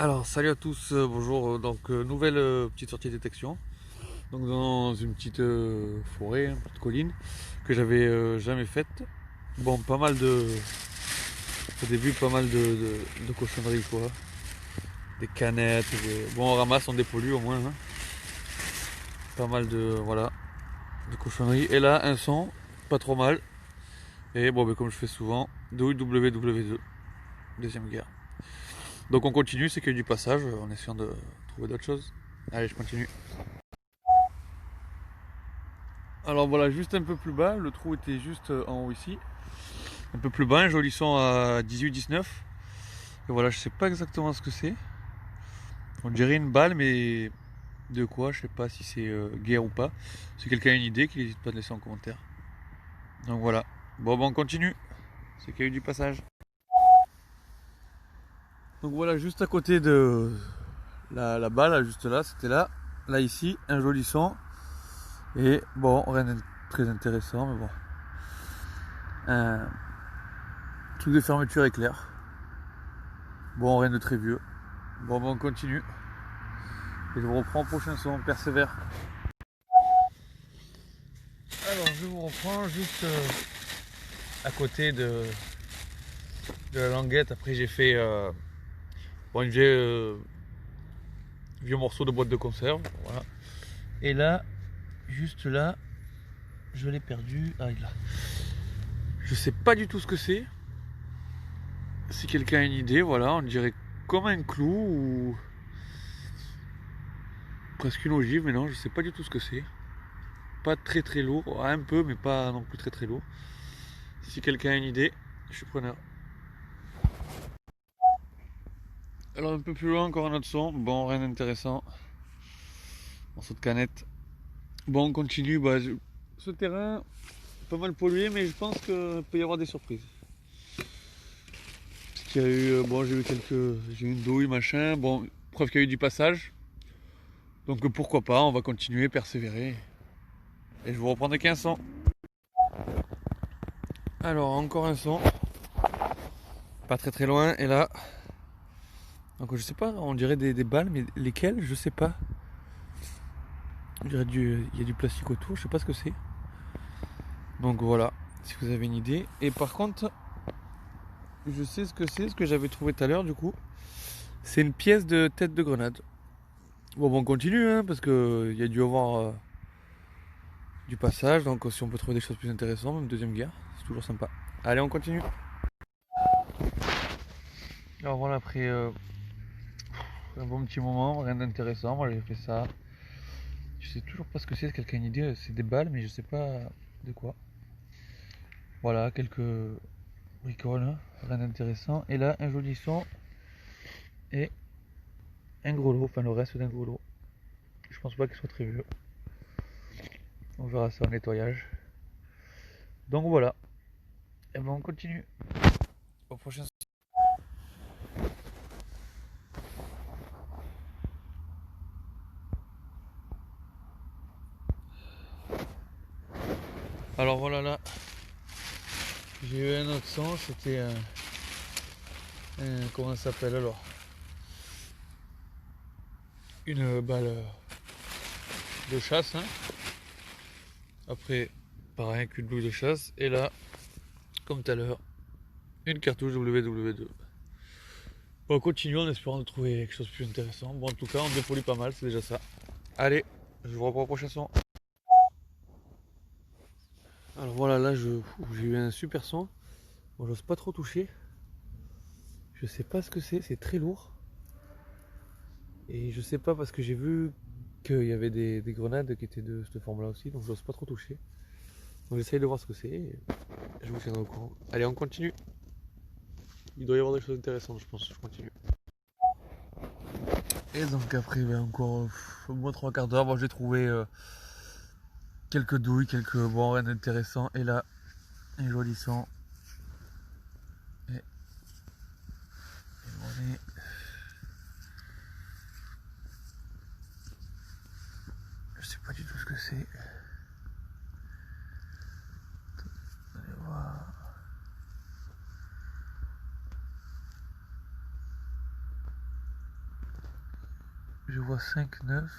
Alors, salut à tous, bonjour. Nouvelle petite sortie de détection. Donc, dans une petite forêt, une petite colline que j'avais jamais faite. Bon, pas mal de. Au début, pas mal de cochonneries, quoi. Des canettes. Bon, on ramasse, on dépollue au moins, hein. Pas mal de. Voilà, de cochonneries. Et là, un son, pas trop mal. Et bon, ben, comme je fais souvent, WW2, Deuxième Guerre. Donc, on continue, c'est qu'il y a du passage, en essayant de trouver d'autres choses. Allez, je continue. Alors voilà, juste un peu plus bas, le trou était juste en haut ici. Un peu plus bas, un joli son à 18-19. Et voilà, je sais pas exactement ce que c'est. On dirait une balle, mais de quoi? Je sais pas si c'est guerre ou pas. Si quelqu'un a une idée, qu'il n'hésite pas à laisser en commentaire. Donc voilà. Bon, on continue. C'est qu'il y a eu du passage. Donc voilà, juste à côté de la balle, juste là, c'était là. Là ici, un joli son. Et bon, rien de très intéressant, mais bon. Un truc de fermeture éclair. Bon, rien de très vieux. Bon, on continue. Et je vous reprends au prochain son, persévère. Alors, je vous reprends juste à côté de la languette. Après, j'ai fait bon, une vieux morceau de boîte de conserve. Voilà. Et là, juste là, je l'ai perdu. Ah, il est là. Je sais pas du tout ce que c'est. Si quelqu'un a une idée, voilà, on dirait comme un clou ou presque une ogive, mais non, je sais pas du tout ce que c'est. Pas très très lourd, un peu, mais pas non plus très très lourd. Si quelqu'un a une idée, je suis preneur. Alors un peu plus loin, encore un autre son. Bon, rien d'intéressant. Morceau de canette. Bon, on continue. Ce terrain, pas mal pollué, mais je pense qu'il peut y avoir des surprises. Parce qu'il y a eu, bon, j'ai eu une douille, machin. Bon, preuve qu'il y a eu du passage. Donc pourquoi pas, on va continuer, persévérer. Et je vous reprends des 15 sons. Alors, encore un son. Pas très très loin. Et là, donc je sais pas, on dirait des balles, mais lesquelles, je sais pas. On dirait il y a du plastique autour, je sais pas ce que c'est. Donc voilà, si vous avez une idée. Et par contre, je sais ce que j'avais trouvé tout à l'heure du coup. C'est une pièce de tête de grenade. Bon, on continue, hein, parce qu'il y a dû avoir du passage. Donc si on peut trouver des choses plus intéressantes, même deuxième guerre, c'est toujours sympa. Allez, on continue. Alors voilà, après un bon petit moment, rien d'intéressant. Moi j'ai fait ça. Je sais toujours pas ce que c'est, quelqu'un a une idée, c'est des balles, mais je sais pas de quoi. Voilà, quelques bricoles, hein, rien d'intéressant. Et là, un joli son et un gros lot, enfin le reste d'un gros lot. Je pense pas qu'il soit très vieux. On verra ça au nettoyage. Donc voilà. Et ben on continue. Au prochain. Alors voilà là. J'ai eu un autre son, c'était comment ça s'appelle alors? Une balle de chasse, hein. Après, pareil, qu'une boule de chasse. Et là, comme tout à l'heure, une cartouche WW2. Bon, on continue en espérant de trouver quelque chose de plus intéressant. Bon, en tout cas, on dépollue pas mal, c'est déjà ça. Allez, je vous reprends au prochain son. Alors voilà, là, j'ai eu un super son. Bon, j'ose pas trop toucher. Je sais pas ce que c'est très lourd. Et je sais pas parce que j'ai vu qu'il y avait des grenades qui étaient de cette forme-là aussi, donc j'ose pas trop toucher. Donc j'essaye de voir ce que c'est et je vous tiendrai au courant. Allez, on continue. Il doit y avoir des choses intéressantes, je pense. Je continue. Et donc après, encore au moins 3 quarts d'heure, bon, j'ai trouvé quelques douilles, quelques bon, rien d'intéressant. Et là, un joli son. Et on est... Je sais pas du tout ce que c'est. Allez voir. je vois 5, 9.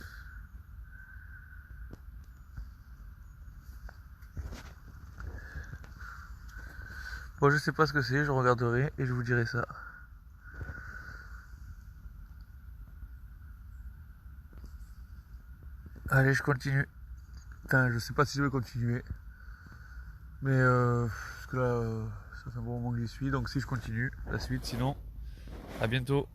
Bon, je sais pas ce que c'est, je regarderai et je vous dirai ça. Allez, je continue. Enfin, je sais pas si je vais continuer. Mais parce que là, ça fait un bon moment que j'y suis. Donc si je continue, la suite. Sinon, à bientôt.